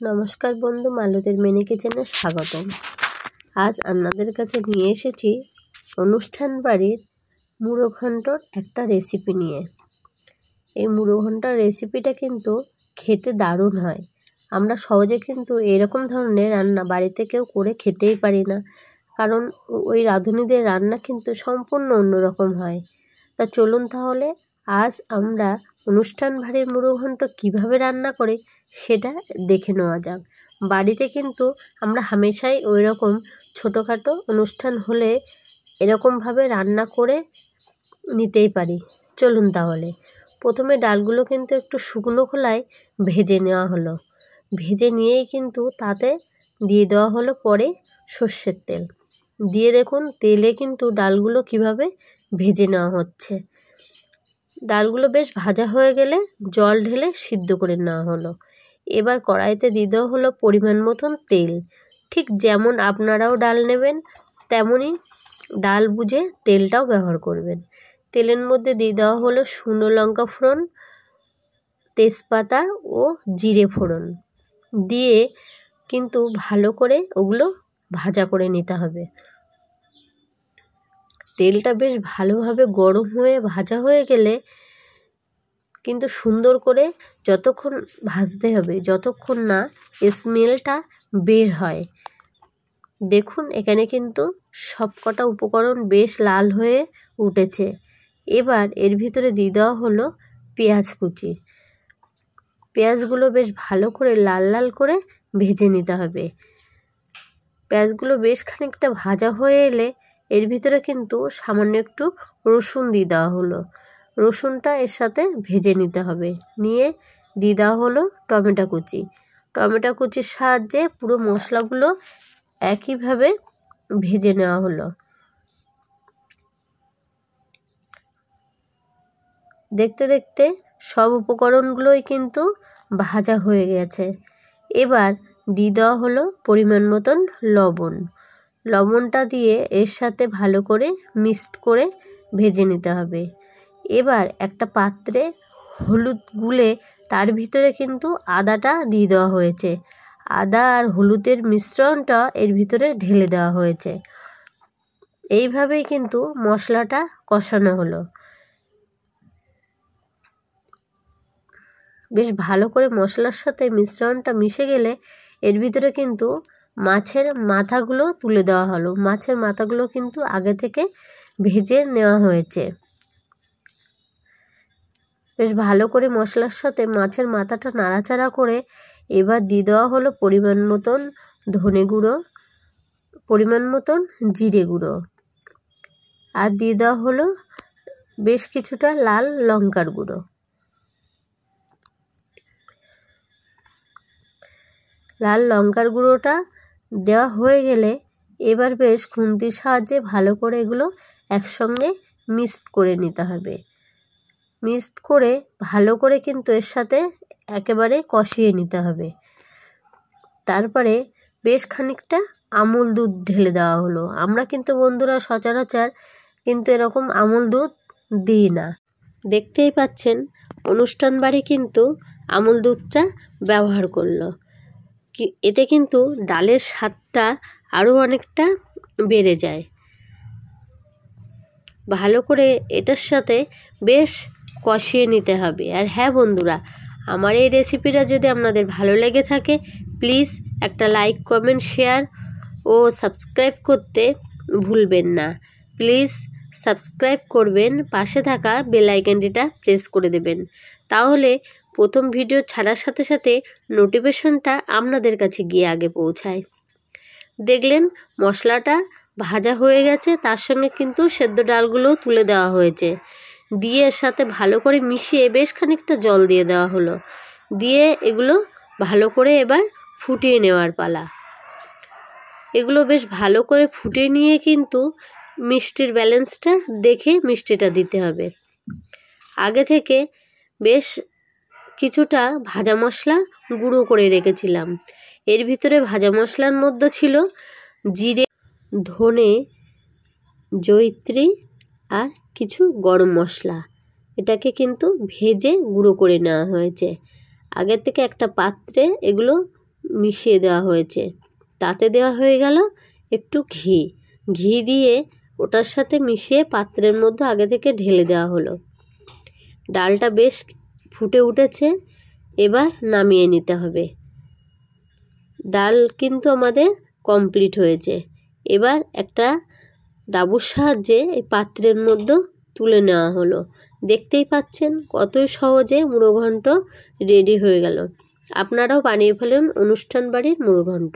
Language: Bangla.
নমস্কার বন্ধু, মালতীর মিনি কিচেনে স্বাগতম। আজ আপনাদের কাছে নিয়ে এসেছি অনুষ্ঠান বাড়ির মুড়ো ঘন্টর একটা রেসিপি নিয়ে। এই মুড়ো ঘন্টার রেসিপিটা কিন্তু খেতে দারুণ হয়। আমরা সহজে কিন্তু এরকম ধরনের রান্না বাড়িতে কেউ করে খেতেই পারি না, কারণ ওই রাঁধুনিদের রান্না কিন্তু সম্পূর্ণ অন্যরকম হয়। তা চলুন তাহলে আজ আমরা অনুষ্ঠান বাড়ির মুড়ো ঘন্ট কীভাবে রান্না করে সেটা দেখে নেওয়া যাক। বাড়িতে কিন্তু আমরা হামেশাই ওই রকম ছোটোখাটো অনুষ্ঠান হলে এরকমভাবে রান্না করে নিতেই পারি। চলুন তাহলে প্রথমে ডালগুলো কিন্তু একটু শুকনো খোলায় ভেজে নেওয়া হলো। ভেজে নিয়েই কিন্তু তাতে দিয়ে দেওয়া হলো পরে সর্ষের তেল দিয়ে। দেখুন তেলে কিন্তু ডালগুলো কিভাবে ভেজে নেওয়া হচ্ছে। ডালগুলো বেশ ভাজা হয়ে গেলে জল ঢেলে সিদ্ধ করে নেওয়া হলো। এবার কড়াইতে দিয়ে দেওয়া হলো পরিমাণ মতন তেল। ঠিক যেমন আপনারাও ডাল নেবেন তেমনই ডাল বুঝে তেলটাও ব্যবহার করবেন। তেলের মধ্যে দিয়ে দেওয়া হলো শুকনো লঙ্কা ফোড়ন, তেজপাতা ও জিরে ফোড়ন দিয়ে কিন্তু ভালো করে ওগুলো ভাজা করে নিতে হবে। তেলটা বেশ ভালোভাবে গরম হয়ে ভাজা হয়ে গেলে কিন্তু সুন্দর করে যতক্ষণ ভাজতে হবে যতক্ষণ না স্মেলটা বের হয়। দেখুন এখানে কিন্তু সবকটা উপকরণ বেশ লাল হয়ে উঠেছে। এবার এর ভিতরে দিয়ে দেওয়া হলো পেঁয়াজ কুচি। পেঁয়াজগুলো বেশ ভালো করে লাল লাল করে ভেজে নিতে হবে। পেঁয়াজগুলো বেশ খানিকটা ভাজা হয়ে এলে এর ভিতরে কিন্তু সামান্য একটু রসুন দিয়ে দেওয়া হলো। রসুনটা এর সাথে ভেজে নিতে হবে। নিয়ে দিয়ে দেওয়া হলো টমেটো কুচি। টমেটো কুচির সাহায্যে পুরো মশলাগুলো একইভাবে ভেজে নেওয়া হলো। দেখতে দেখতে সব উপকরণগুলোই কিন্তু ভাজা হয়ে গেছে। এবার দিয়ে দেওয়া হলো পরিমাণ মতন লবণ। লবণটা দিয়ে এর সাথে ভালো করে মিক্সড করে ভেজে নিতে হবে। এবার একটা পাত্রে হলুদ গুলে তার ভিতরে কিন্তু আদাটা দিয়ে দেওয়া হয়েছে। আদা আর হলুদের মিশ্রণটা এর ভিতরে ঢেলে দেওয়া হয়েছে। এইভাবেই কিন্তু মশলাটা কষানো হলো। বেশ ভালো করে মশলার সাথে মিশ্রণটা মিশে গেলে এর ভিতরে কিন্তু মাছের মাথাগুলো তুলে দেওয়া হলো। মাছের মাথাগুলো কিন্তু আগে থেকে ভেজে নেওয়া হয়েছে। বেশ ভালো করে মশলার সাথে মাছের মাথাটা নাড়াচাড়া করে এবার দিয়ে দেওয়া হলো পরিমাণ মতন ধনে গুঁড়ো, পরিমাণ মতন জিরে গুঁড়ো, আর দিয়ে দেওয়া হলো বেশ কিছুটা লাল লঙ্কার গুঁড়ো। লাল লঙ্কার গুঁড়োটা দেওয়া হয়ে গেলে এবার বেশ খুন্তির সাহায্যে ভালো করে এগুলো একসঙ্গে মিক্সড করে নিতে হবে। মিক্সড করে ভালো করে কিন্তু এর সাথে একেবারে কষিয়ে নিতে হবে। তারপরে বেশ খানিকটা আমুল দুধ ঢেলে দেওয়া হলো। আমরা কিন্তু বন্ধুরা সচরাচর কিন্তু এরকম আমুল দুধ দিই না। দেখতেই পাচ্ছেন অনুষ্ঠান বাড়ি কিন্তু আমুল দুধটা ব্যবহার করলো। এতে কিন্তু ডালের স্বাদটা আরও অনেকটা বেড়ে যায়। ভালো করে এটার সাথে বেশ কষিয়ে নিতে হবে। আর হ্যাঁ বন্ধুরা, আমার এই রেসিপিটা যদি আপনাদের ভালো লেগে থাকে প্লিজ একটা লাইক, কমেন্ট, শেয়ার ও সাবস্ক্রাইব করতে ভুলবেন না। প্লিজ সাবস্ক্রাইব করবেন, পাশে থাকা বেল আইকনটিটা প্রেস করে দেবেন। তাহলে প্রথম ভিডিও ছাড়ার সাথে সাথে নোটিফিকেশনটা আপনাদের কাছে গিয়ে আগে পৌঁছায়। দেখলেন মশলাটা ভাজা হয়ে গেছে, তার সঙ্গে কিন্তু সেদ্ধ ডালগুলোও তুলে দেওয়া হয়েছে। দিয়ে এর সাথে ভালো করে মিশিয়ে বেশ খানিকটা জল দিয়ে দেওয়া হলো। দিয়ে এগুলো ভালো করে এবার ফুটিয়ে নেওয়ার পালা। এগুলো বেশ ভালো করে ফুটিয়ে নিয়ে কিন্তু মিষ্টির ব্যালেন্সটা দেখে মিষ্টিটা দিতে হবে। আগে থেকে বেশ কিছুটা ভাজা মশলা গুঁড়ো করে রেখেছিলাম। এর ভিতরে ভাজা মশলার মধ্যে ছিল জিরে, ধনে, জয়িত্রী আর কিছু গরম মশলা। এটাকে কিন্তু ভেজে গুঁড়ো করে নেওয়া হয়েছে। আগের থেকে একটা পাত্রে এগুলো মিশিয়ে দেওয়া হয়েছে। তাতে দেওয়া হয়ে গেল একটু ঘি। ঘি দিয়ে ওটার সাথে মিশিয়ে পাত্রের মধ্যে আগে থেকে ঢেলে দেওয়া হলো। ডালটা বেশ ফুটে উঠেছে, এবার নামিয়ে নিতে হবে। ডাল কিন্তু আমাদের কমপ্লিট হয়েছে। এবার একটা ডাবুর সাহায্যে এই পাত্রের মধ্যে তুলে নেওয়া হলো। দেখতেই পাচ্ছেন কতই সহজে মুড়ো ঘন্ট রেডি হয়ে গেল। আপনারাও বানিয়ে ফেলুন অনুষ্ঠান বাড়ির মুড়ো ঘন্ট।